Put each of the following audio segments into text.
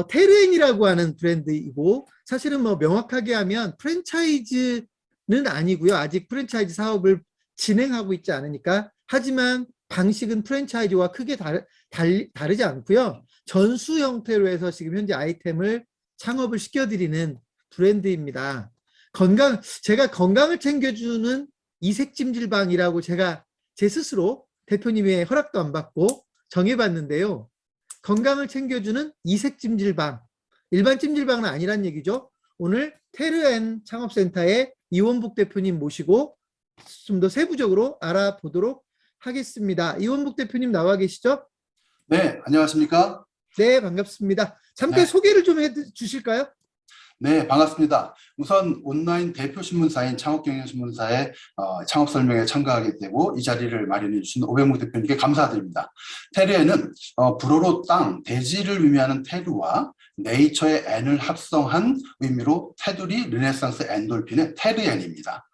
테르엔이라고 하는 브랜드이고 사실은 뭐 명확하게 하면 프랜차이즈는 아니고요. 아직 프랜차이즈 사업을 진행하고 있지 않으니까. 하지만 방식은 프랜차이즈와 크게 다르지 않고요. 전수 형태로 해서 지금 현재 아이템을 창업을 시켜드리는 브랜드입니다. 제가 건강을 챙겨주는 이색찜질방이라고 제가 제 스스로 대표님의 허락도 안 받고 정해봤는데요. 건강을 챙겨주는 이색찜질방, 일반 찜질방은 아니란 얘기죠. 오늘 테르엔 창업센터의 이원복 대표님 모시고 좀 더 세부적으로 알아보도록 하겠습니다. 이원복 대표님 나와 계시죠? 네, 안녕하십니까? 네, 반갑습니다. 잠깐 소개를 좀 해주실까요? 네, 반갑습니다. 우선 온라인 대표 신문사인 창업경영신문사의 창업 설명에 참가하게 되고 이 자리를 마련해 주신 오병묵 대표님께 감사드립니다. 테르엔은 불어로 땅, 대지를 의미하는 테르와 네이처의 N을 합성한 의미로 테두리 르네상스 엔돌핀의 테르엔입니다.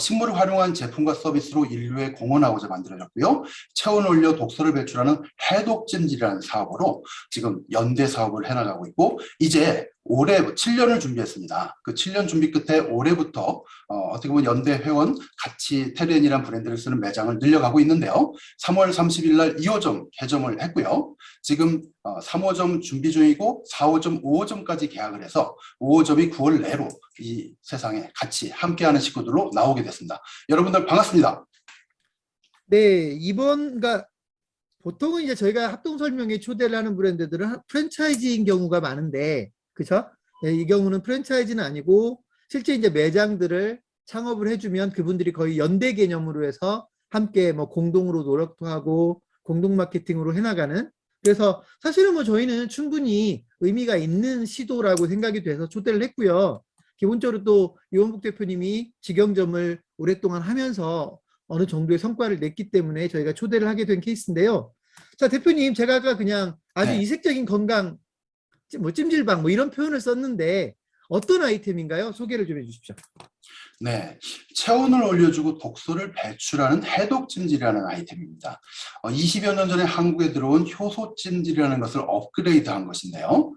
식물을 활용한 제품과 서비스로 인류에 공헌하고자 만들어졌고요. 체온 올려 독소를 배출하는 해독찜질이라는 사업으로 지금 연대 사업을 해나가고 있고 이제 올해 7년을 준비했습니다. 그 7년 준비 끝에 올해부터 어떻게 보면 연대 회원 같이 테르엔이라는 브랜드를 쓰는 매장을 늘려가고 있는데요. 3월 30일 날 2호점 개점을 했고요. 지금 3호점 준비 중이고 4호점, 5호점까지 계약을 해서 5호점이 9월 내로 이 세상에 같이 함께하는 식구들로 나오게 됐습니다. 여러분들 반갑습니다. 네, 그러니까 보통은 이제 저희가 합동 설명회 초대를 하는 브랜드들은 프랜차이즈인 경우가 많은데, 그렇죠? 네, 이 경우는 프랜차이즈는 아니고 실제 이제 매장들을 창업을 해주면 그분들이 거의 연대 개념으로 해서 함께 뭐 공동으로 노력도 하고 공동 마케팅으로 해나가는. 그래서 사실은 뭐 저희는 충분히 의미가 있는 시도라고 생각이 돼서 초대를 했고요. 기본적으로 또 이원복 대표님이 직영점을 오랫동안 하면서 어느 정도의 성과를 냈기 때문에 저희가 초대를 하게 된 케이스인데요. 자, 대표님, 제가 아까 그냥 아주 이색적인 건강, 뭐 찜질방 뭐 이런 표현을 썼는데 어떤 아이템인가요? 소개를 좀 해주십시오. 네, 체온을 올려주고 독소를 배출하는 해독찜질이라는 아이템입니다. 20여 년 전에 한국에 들어온 효소찜질이라는 것을 업그레이드한 것인데요.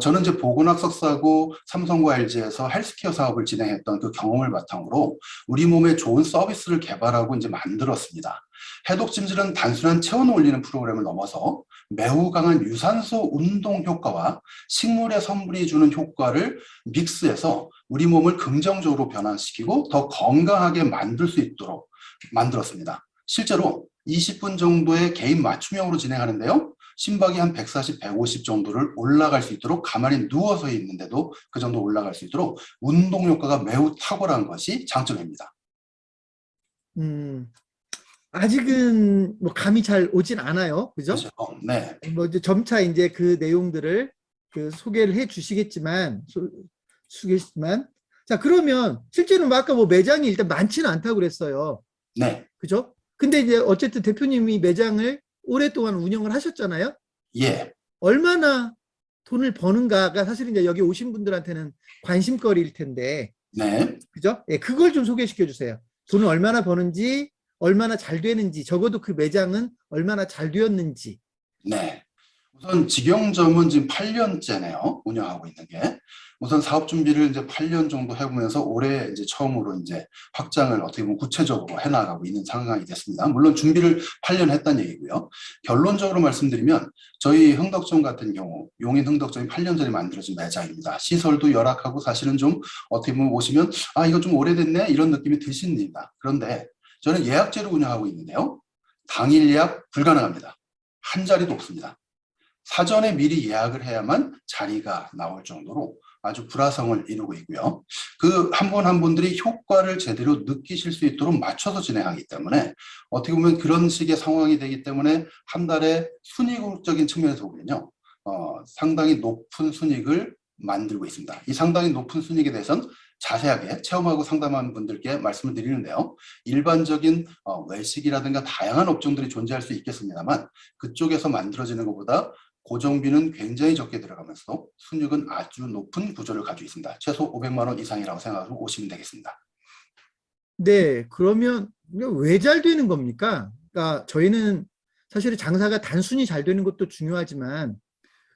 저는 이제 보건학 석사고 삼성과 LG에서 헬스케어 사업을 진행했던 그 경험을 바탕으로 우리 몸에 좋은 서비스를 개발하고 이제 만들었습니다. 해독찜질은 단순한 체온을 올리는 프로그램을 넘어서 매우 강한 유산소 운동 효과와 식물의 성분이 주는 효과를 믹스해서 우리 몸을 긍정적으로 변화시키고 더 건강하게 만들 수 있도록 만들었습니다. 실제로 20분 정도의 개인 맞춤형으로 진행하는데요. 심박이 한 140, 150 정도를 올라갈 수 있도록 가만히 누워서 있는데도 그 정도 올라갈 수 있도록 운동 효과가 매우 탁월한 것이 장점입니다. 아직은 뭐 감이 잘 오진 않아요. 그죠? 그렇죠. 네. 뭐 이제 점차 이제 그 내용들을 소개를 해 주시겠지만, 자, 그러면 실제로 뭐 아까 뭐 매장이 일단 많지는 않다고 그랬어요. 네. 그죠? 근데 이제 어쨌든 대표님이 매장을 오랫동안 운영을 하셨잖아요. 예. 얼마나 돈을 버는가가 사실 이제 여기 오신 분들한테는 관심거리일 텐데. 네. 그죠? 예, 그걸 좀 소개시켜 주세요. 돈을 얼마나 버는지, 얼마나 잘 되는지, 적어도 그 매장은 얼마나 잘 되었는지. 네. 우선 직영점은 지금 8년째네요. 운영하고 있는 게. 우선 사업 준비를 이제 8년 정도 해보면서 올해 이제 처음으로 이제 확장을 어떻게 보면 구체적으로 해나가고 있는 상황이 됐습니다. 물론 준비를 8년 했다는 얘기고요. 결론적으로 말씀드리면 저희 흥덕점 같은 경우 용인 흥덕점이 8년 전에 만들어진 매장입니다. 시설도 열악하고 사실은 좀 어떻게 보면 오시면 아 이거 좀 오래됐네 이런 느낌이 드십니다. 그런데 저는 예약제로 운영하고 있는데요. 당일 예약 불가능합니다. 한 자리도 없습니다. 사전에 미리 예약을 해야만 자리가 나올 정도로 아주 불화성을 이루고 있고요. 그 한 분 한 분들이 효과를 제대로 느끼실 수 있도록 맞춰서 진행하기 때문에 어떻게 보면 그런 식의 상황이 되기 때문에 한 달에 순이익적인 측면에서 보면요. 상당히 높은 순이익을 만들고 있습니다. 이 상당히 높은 순이익에 대해서는 자세하게 체험하고 상담한 분들께 말씀을 드리는데요. 일반적인 외식이라든가 다양한 업종들이 존재할 수 있겠습니다만 그쪽에서 만들어지는 것보다 고정비는 굉장히 적게 들어가면서 순이익은 아주 높은 구조를 가지고 있습니다. 최소 500만 원 이상이라고 생각하고 오시면 되겠습니다. 네, 그러면 왜 잘 되는 겁니까? 그러니까 저희는 사실 장사가 단순히 잘 되는 것도 중요하지만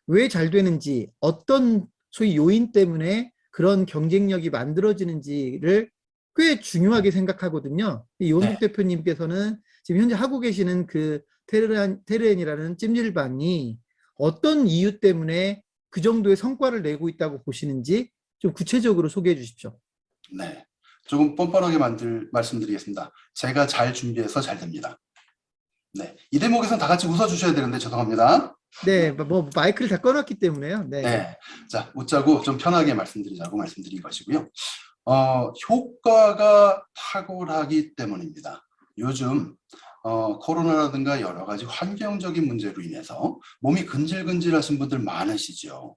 왜 잘 되는지, 어떤 소위 요인 때문에 그런 경쟁력이 만들어지는지를 꽤 중요하게 생각하거든요. 이원국 네. 대표님께서는 지금 현재 하고 계시는 그 테르엔이라는 찜질방이 어떤 이유 때문에 그 정도의 성과를 내고 있다고 보시는지 좀 구체적으로 소개해 주십시오. 네. 조금 뻔뻔하게 말씀드리겠습니다. 제가 잘 준비해서 잘 됩니다. 네. 이 대목에서는 다 같이 웃어주셔야 되는데 죄송합니다. 네, 네. 뭐 마이크를 다 꺼놨기 때문에요. 네. 네. 자, 웃자고 좀 편하게 말씀드리자고 말씀드린 것이고요. 효과가 탁월하기 때문입니다. 요즘 코로나라든가 여러 가지 환경적인 문제로 인해서 몸이 근질근질하신 분들 많으시죠.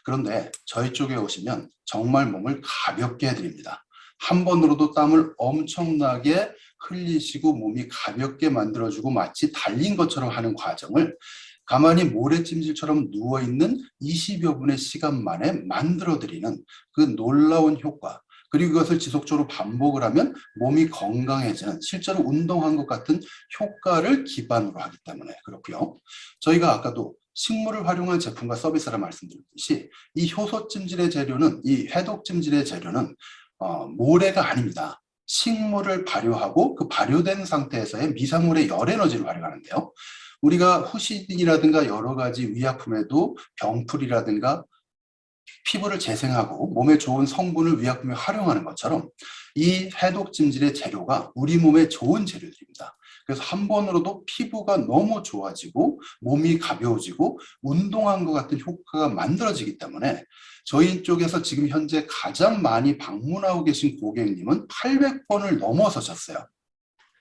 그런데 저희 쪽에 오시면 정말 몸을 가볍게 해드립니다. 한 번으로도 땀을 엄청나게 흘리시고 몸이 가볍게 만들어주고 마치 달린 것처럼 하는 과정을 가만히 모래찜질처럼 누워있는 20여 분의 시간 만에 만들어드리는 그 놀라운 효과, 그리고 이것을 지속적으로 반복을 하면 몸이 건강해지는, 실제로 운동한 것 같은 효과를 기반으로 하기 때문에 그렇고요. 저희가 아까도 식물을 활용한 제품과 서비스라 말씀드렸듯이 이 효소 찜질의 재료는, 이 해독 찜질의 재료는 모래가 아닙니다. 식물을 발효하고 그 발효된 상태에서의 미생물의 열 에너지를 활용하는데요. 우리가 후시딘이라든가 여러 가지 의약품에도 병풀이라든가 피부를 재생하고 몸에 좋은 성분을 의약품에 활용하는 것처럼 이 해독 찜질의 재료가 우리 몸에 좋은 재료들입니다. 그래서 한 번으로도 피부가 너무 좋아지고 몸이 가벼워지고 운동한 것 같은 효과가 만들어지기 때문에 저희 쪽에서 지금 현재 가장 많이 방문하고 계신 고객님은 800번을 넘어서셨어요.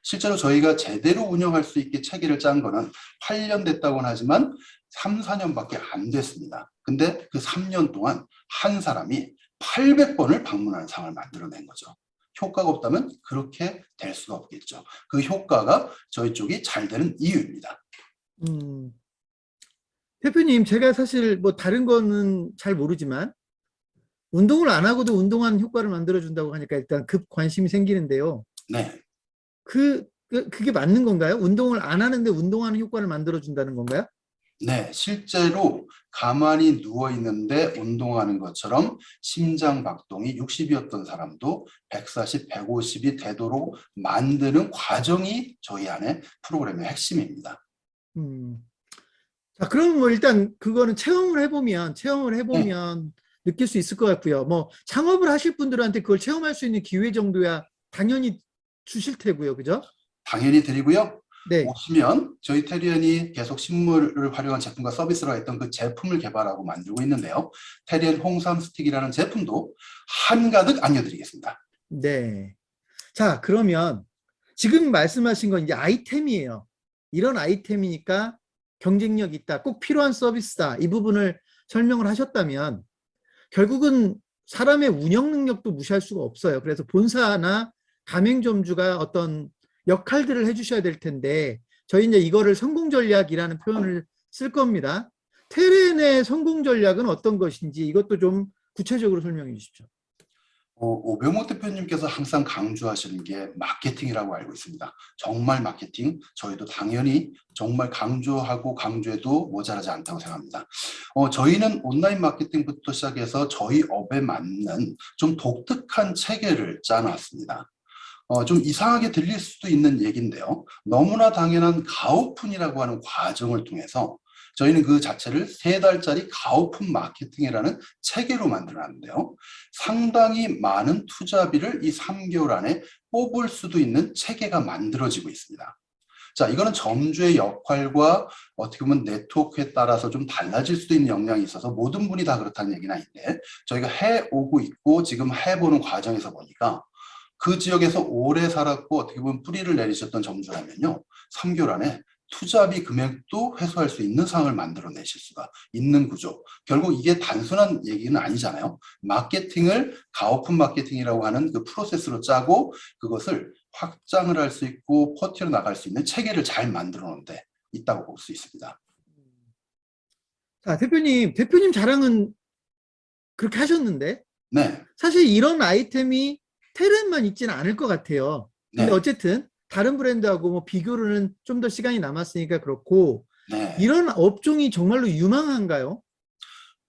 실제로 저희가 제대로 운영할 수 있게 체계를 짠 거는 8년 됐다고는 하지만 3, 4년밖에 안 됐습니다. 근데 그 3년 동안 한 사람이 800번을 방문하는 상황을 만들어낸 거죠. 효과가 없다면 그렇게 될 수가 없겠죠. 그 효과가 저희 쪽이 잘 되는 이유입니다. 음, 대표님, 제가 사실 뭐 다른 거는 잘 모르지만 운동을 안 하고도 운동하는 효과를 만들어준다고 하니까 일단 급 관심이 생기는데요. 네. 그게 맞는 건가요? 운동을 안 하는데 운동하는 효과를 만들어준다는 건가요? 네, 실제로 가만히 누워 있는데 운동하는 것처럼 심장 박동이 60이었던 사람도 140, 150이 되도록 만드는 과정이 저희 안에 프로그램의 핵심입니다. 음. 자, 그럼 뭐 일단 그거는 체험을 네, 해보면 느낄 수 있을 것 같고요. 뭐 창업을 하실 분들한테 그걸 체험할 수 있는 기회 정도야 당연히 주실 테고요. 그죠? 당연히 드리고요. 네. 오시면 저희 테리안이 계속 식물을 활용한 제품과 서비스로 했던 그 제품을 개발하고 만들고 있는데요. 테리안 홍삼 스틱이라는 제품도 한가득 안겨드리겠습니다. 네. 자, 그러면 지금 말씀하신 건 이제 아이템이에요. 이런 아이템이니까 경쟁력 있다. 꼭 필요한 서비스다. 이 부분을 설명을 하셨다면 결국은 사람의 운영 능력도 무시할 수가 없어요. 그래서 본사나 가맹점주가 어떤 역할들을 해주셔야 될 텐데 저희 이제 이거를 성공 전략이라는 표현을 쓸 겁니다. 테렌의 성공 전략은 어떤 것인지 이것도 좀 구체적으로 설명해 주십시오. 오병호 대표님께서 항상 강조하시는 게 마케팅이라고 알고 있습니다. 정말 마케팅, 저희도 당연히 정말 강조하고 강조해도 모자라지 않다고 생각합니다. 저희는 온라인 마케팅부터 시작해서 저희 업에 맞는 좀 독특한 체계를 짜놨습니다. 좀 이상하게 들릴 수도 있는 얘기인데요. 너무나 당연한 가오픈이라고 하는 과정을 통해서 저희는 그 자체를 3달짜리 가오픈 마케팅이라는 체계로 만들어놨는데요. 상당히 많은 투자비를 이 3개월 안에 뽑을 수도 있는 체계가 만들어지고 있습니다. 자, 이거는 점주의 역할과 어떻게 보면 네트워크에 따라서 좀 달라질 수도 있는 영향이 있어서 모든 분이 다 그렇다는 얘기는 아닌데 저희가 해오고 있고 지금 해보는 과정에서 보니까 그 지역에서 오래 살았고 어떻게 보면 뿌리를 내리셨던 점주라면요. 3개월 안에 투자비 금액도 회수할 수 있는 상황을 만들어내실 수가 있는 구조. 결국 이게 단순한 얘기는 아니잖아요. 마케팅을 가오픈 마케팅이라고 하는 그 프로세스로 짜고 그것을 확장을 할 수 있고 퍼티로 나갈 수 있는 체계를 잘 만들어 놓은 데 있다고 볼 수 있습니다. 자, 대표님 자랑은 그렇게 하셨는데 네, 사실 이런 아이템이 테렌만 있지는 않을 것 같아요. 근데 네, 어쨌든 다른 브랜드하고 뭐 비교로는 좀 더 시간이 남았으니까 그렇고 네. 이런 업종이 정말로 유망한가요?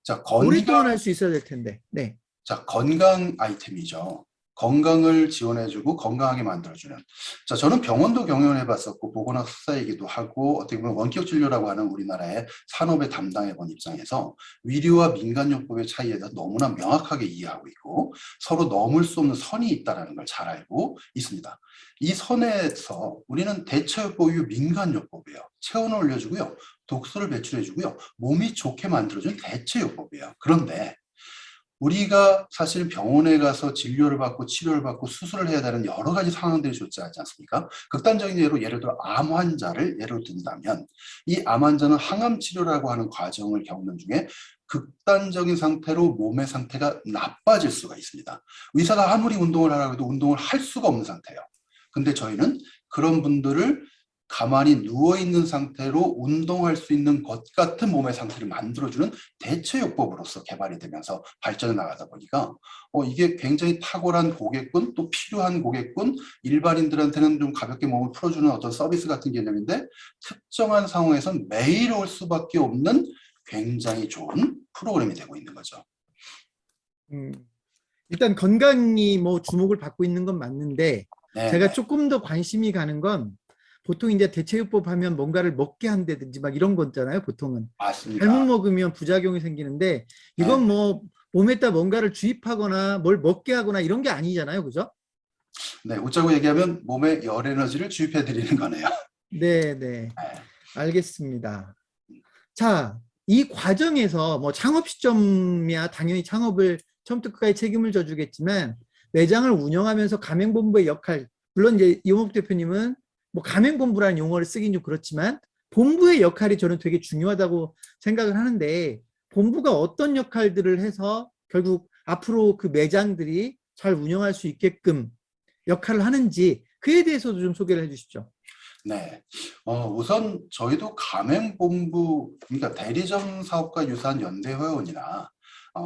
자, 오랫동안 할 수 있어야 될 텐데. 네. 자, 건강 아이템이죠. 건강을 지원해주고 건강하게 만들어주는. 자, 저는 병원도 경영해봤었고 보건학사이기도 하고 어떻게 보면 원격 진료라고 하는 우리나라의 산업에 담당해본 입장에서 위료와 민간요법의 차이에 대해서 너무나 명확하게 이해하고 있고 서로 넘을 수 없는 선이 있다는 걸 잘 알고 있습니다. 이 선에서 우리는 대체요법이 민간요법이에요. 체온을 올려주고요. 독소를 배출해주고요. 몸이 좋게 만들어주는 대체요법이에요. 그런데 우리가 사실 병원에 가서 진료를 받고 치료를 받고 수술을 해야 되는 여러 가지 상황들이 존재하지 않습니까? 극단적인 예를 들어 암 환자를 예로 든다면 이 암 환자는 항암 치료라고 하는 과정을 겪는 중에 극단적인 상태로 몸의 상태가 나빠질 수가 있습니다. 의사가 아무리 운동을 하라고 해도 운동을 할 수가 없는 상태예요. 근데 저희는 그런 분들을 가만히 누워있는 상태로 운동할 수 있는 것 같은 몸의 상태를 만들어주는 대체요법으로서 개발이 되면서 발전해 나가다 보니까 이게 굉장히 탁월한 고객군, 또 필요한 고객군, 일반인들한테는 좀 가볍게 몸을 풀어주는 어떤 서비스 같은 개념인데 특정한 상황에선 매일 올 수밖에 없는 굉장히 좋은 프로그램이 되고 있는 거죠. 일단 건강이 뭐 주목을 받고 있는 건 맞는데 제가 네네. 조금 더 관심이 가는 건 보통 이제 대체요법 하면 뭔가를 먹게 한다든지 막 이런 거 있잖아요. 보통은 잘못 맞습니다. 먹으면 부작용이 생기는데 이건 네네. 뭐 몸에다 뭔가를 주입하거나 뭘 먹게 하거나 이런 게 아니잖아요. 그죠? 네, 웃자고 얘기하면 몸에 열 에너지를 주입해 드리는 거네요. 네, 네. 알겠습니다. 자, 이 과정에서 뭐 창업 시점이야 당연히 창업을 처음부터 끝까지 책임을 져주겠지만 매장을 운영하면서 가맹본부의 역할, 물론 이제 이용욱 대표님은 뭐 가맹본부라는 용어를 쓰긴 좀 그렇지만 본부의 역할이 저는 되게 중요하다고 생각을 하는데 본부가 어떤 역할들을 해서 결국 앞으로 그 매장들이 잘 운영할 수 있게끔 역할을 하는지 그에 대해서도 좀 소개를 해주시죠. 네. 우선 저희도 가맹본부, 그러니까 대리점 사업과 유사한 연대회원이나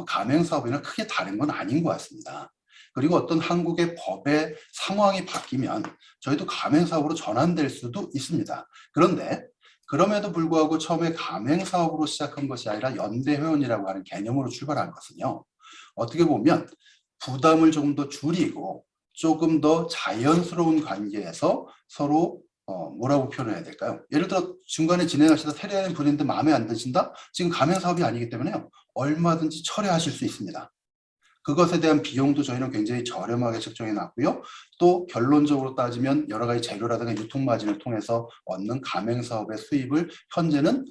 가맹사업이나 크게 다른 건 아닌 것 같습니다. 그리고 어떤 한국의 법의 상황이 바뀌면 저희도 가맹사업으로 전환될 수도 있습니다. 그런데 그럼에도 불구하고 처음에 가맹사업으로 시작한 것이 아니라 연대회원이라고 하는 개념으로 출발한 것은요. 어떻게 보면 부담을 조금 더 줄이고 조금 더 자연스러운 관계에서 서로 뭐라고 표현해야 될까요? 예를 들어 중간에 진행하시다 테레아는 브랜드 마음에 안 드신다? 지금 가맹 사업이 아니기 때문에요. 얼마든지 철회하실 수 있습니다. 그것에 대한 비용도 저희는 굉장히 저렴하게 책정해 놨고요. 또 결론적으로 따지면 여러 가지 재료라든가 유통 마진을 통해서 얻는 가맹 사업의 수입을 현재는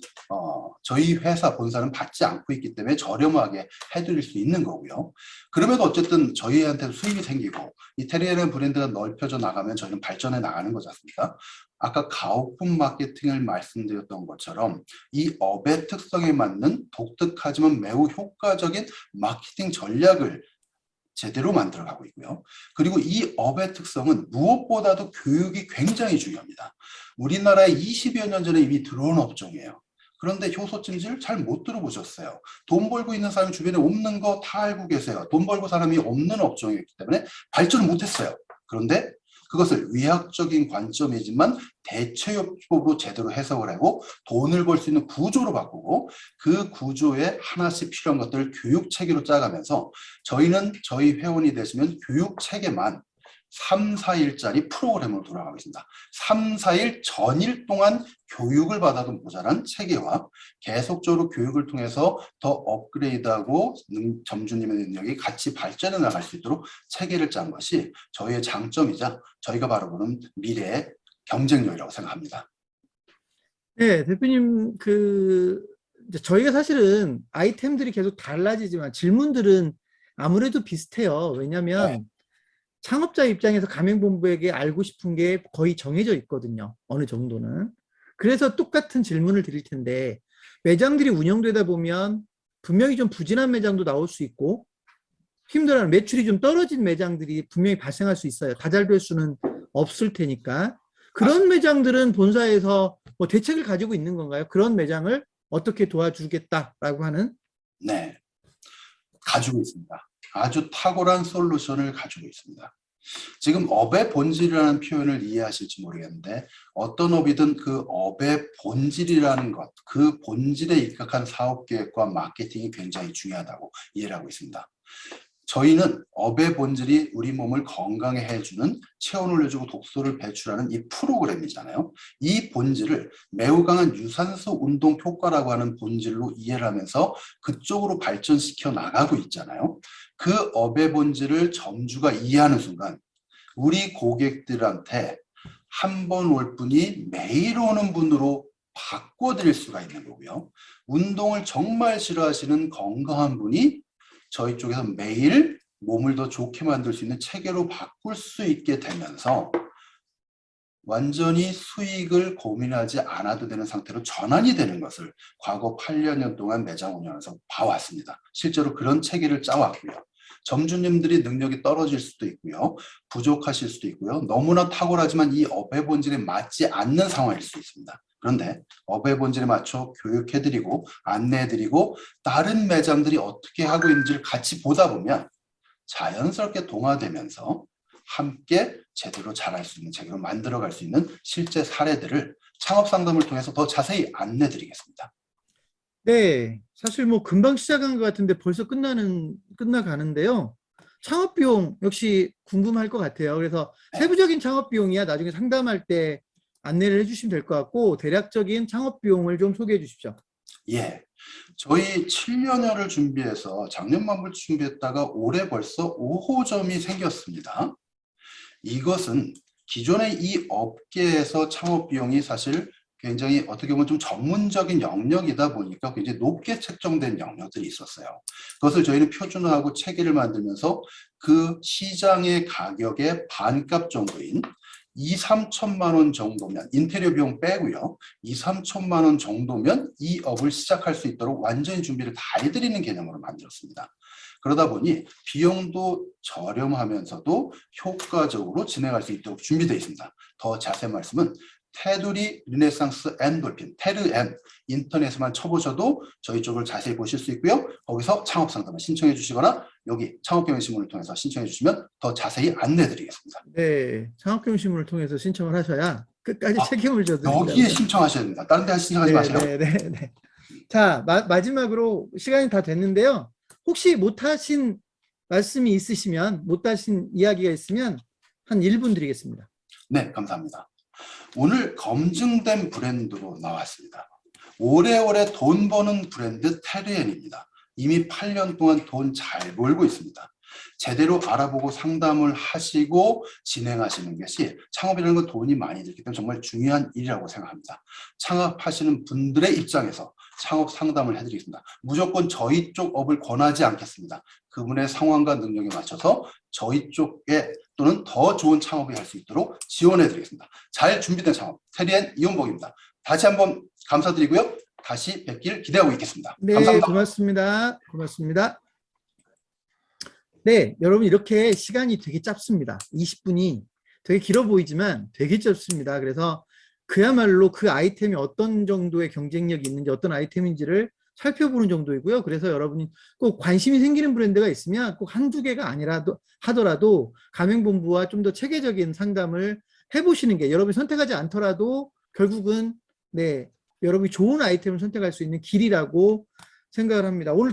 저희 회사 본사는 받지 않고 있기 때문에 저렴하게 해드릴 수 있는 거고요. 그럼에도 어쨌든 저희한테 수입이 생기고 이 테리에는 브랜드가 넓혀져 나가면 저희는 발전해 나가는 거지 않습니까? 아까 가오픈 마케팅을 말씀드렸던 것처럼 이 업의 특성에 맞는 독특하지만 매우 효과적인 마케팅 전략을 제대로 만들어가고 있고요. 그리고 이 업의 특성은 무엇보다도 교육이 굉장히 중요합니다. 우리나라에 20여 년 전에 이미 들어온 업종이에요. 그런데 효소찜질 잘 못 들어보셨어요. 돈 벌고 있는 사람이 주변에 없는 거 다 알고 계세요. 돈 벌고 사람이 없는 업종이기 때문에 발전을 못했어요. 그런데 그것을 의학적인 관점이지만 대체요법으로 제대로 해석을 하고 돈을 벌 수 있는 구조로 바꾸고 그 구조에 하나씩 필요한 것들을 교육체계로 짜가면서 저희는 저희 회원이 되시면 교육체계만 3, 4일짜리 프로그램으로 돌아가고 있습니다. 3, 4일 전일 동안 교육을 받아도 모자란 체계와 계속적으로 교육을 통해서 더 업그레이드하고 점주님의 능력이 같이 발전해 나갈 수 있도록 체계를 짠 것이 저희의 장점이자 저희가 바로 보는 미래의 경쟁력이라고 생각합니다. 네, 대표님 이제 저희가 사실은 아이템들이 계속 달라지지만 질문들은 아무래도 비슷해요. 왜냐하면 네. 창업자 입장에서 가맹본부에게 알고 싶은 게 거의 정해져 있거든요. 어느 정도는. 그래서 똑같은 질문을 드릴 텐데 매장들이 운영되다 보면 분명히 좀 부진한 매장도 나올 수 있고 힘들어하는 매출이 좀 떨어진 매장들이 분명히 발생할 수 있어요. 다 잘 될 수는 없을 테니까. 그런 매장들은 본사에서 뭐 대책을 가지고 있는 건가요? 그런 매장을 어떻게 도와주겠다라고 하는? 네, 가지고 있습니다. 아주 탁월한 솔루션을 가지고 있습니다. 지금 업의 본질이라는 표현을 이해하실지 모르겠는데 어떤 업이든 그 업의 본질이라는 것, 그 본질에 입각한 사업 계획과 마케팅이 굉장히 중요하다고 이해를 하고 있습니다. 저희는 업의 본질이 우리 몸을 건강해 해주는 체온을 올려주고 독소를 배출하는 이 프로그램이잖아요. 이 본질을 매우 강한 유산소 운동 효과라고 하는 본질로 이해를 하면서 그쪽으로 발전시켜 나가고 있잖아요. 그 업의 본질을 점주가 이해하는 순간 우리 고객들한테 한 번 올 분이 매일 오는 분으로 바꿔드릴 수가 있는 거고요. 운동을 정말 싫어하시는 건강한 분이 저희 쪽에서 매일 몸을 더 좋게 만들 수 있는 체계로 바꿀 수 있게 되면서 완전히 수익을 고민하지 않아도 되는 상태로 전환이 되는 것을 과거 8년 동안 매장 운영하면서 봐왔습니다. 실제로 그런 체계를 짜왔고요. 점주님들이 능력이 떨어질 수도 있고요. 부족하실 수도 있고요. 너무나 탁월하지만 이 업의 본질에 맞지 않는 상황일 수 있습니다. 그런데 업의 본질에 맞춰 교육해드리고 안내해드리고 다른 매장들이 어떻게 하고 있는지를 같이 보다 보면 자연스럽게 동화되면서 함께 제대로 잘할 수 있는 체계로 만들어갈 수 있는 실제 사례들을 창업 상담을 통해서 더 자세히 안내드리겠습니다. 네, 사실 뭐 금방 시작한 것 같은데 벌써 끝나가는데요. 창업 비용 역시 궁금할 것 같아요. 그래서 세부적인 창업 비용이야 나중에 상담할 때 안내를 해주시면 될 것 같고 대략적인 창업 비용을 좀 소개해 주십시오. 예, 저희 7년여를 준비해서 작년 말부터 준비했다가 올해 벌써 5호점이 생겼습니다. 이것은 기존의 이 업계에서 창업 비용이 사실 굉장히 어떻게 보면 좀 전문적인 영역이다 보니까 굉장히 높게 책정된 영역들이 있었어요. 그것을 저희는 표준화하고 체계를 만들면서 그 시장의 가격의 반값 정도인 2, 3천만 원 정도면 인테리어 비용 빼고요. 2, 3천만 원 정도면 이 업을 시작할 수 있도록 완전히 준비를 다 해드리는 개념으로 만들었습니다. 그러다 보니 비용도 저렴하면서도 효과적으로 진행할 수 있도록 준비되어 있습니다. 더 자세한 말씀은 테두리 르네상스 앤 돌핀, 테르앤 인터넷에만 쳐보셔도 저희 쪽을 자세히 보실 수 있고요. 거기서 창업 상담을 신청해 주시거나 여기 창업경영신문을 통해서 신청해 주시면 더 자세히 안내 드리겠습니다. 네, 창업경영신문을 통해서 신청을 하셔야 끝까지 책임을 져드립니다. 여기에 신청하셔야 됩니다. 다른 데 신청하지 마세요. 네. 자, 마지막으로 시간이 다 됐는데요. 혹시 못하신 말씀이 있으시면, 못하신 이야기가 있으면 한 1분 드리겠습니다. 네, 감사합니다. 오늘 검증된 브랜드로 나왔습니다. 오래오래 돈 버는 브랜드 테르엔입니다. 이미 8년 동안 돈 잘 벌고 있습니다. 제대로 알아보고 상담을 하시고 진행하시는 것이 창업이라는 건 돈이 많이 들기 때문에 정말 중요한 일이라고 생각합니다. 창업하시는 분들의 입장에서 창업 상담을 해드리겠습니다. 무조건 저희 쪽 업을 권하지 않겠습니다. 그분의 상황과 능력에 맞춰서 저희 쪽에 또는 더 좋은 창업이 할 수 있도록 지원해드리겠습니다. 잘 준비된 창업, 테리엔 이용복입니다. 다시 한번 감사드리고요. 다시 뵙길 기대하고 있겠습니다. 네, 감사합니다. 고맙습니다. 네, 여러분 이렇게 시간이 되게 짧습니다. 20분이 되게 길어 보이지만 되게 짧습니다. 그래서 그야말로 그 아이템이 어떤 정도의 경쟁력이 있는지 어떤 아이템인지를 살펴보는 정도이고요. 그래서 여러분이 꼭 관심이 생기는 브랜드가 있으면 꼭 한두 개가 아니라도 하더라도 가맹본부와 좀 더 체계적인 상담을 해보시는 게 여러분이 선택하지 않더라도 결국은 네, 여러분이 좋은 아이템을 선택할 수 있는 길이라고 생각을 합니다. 오늘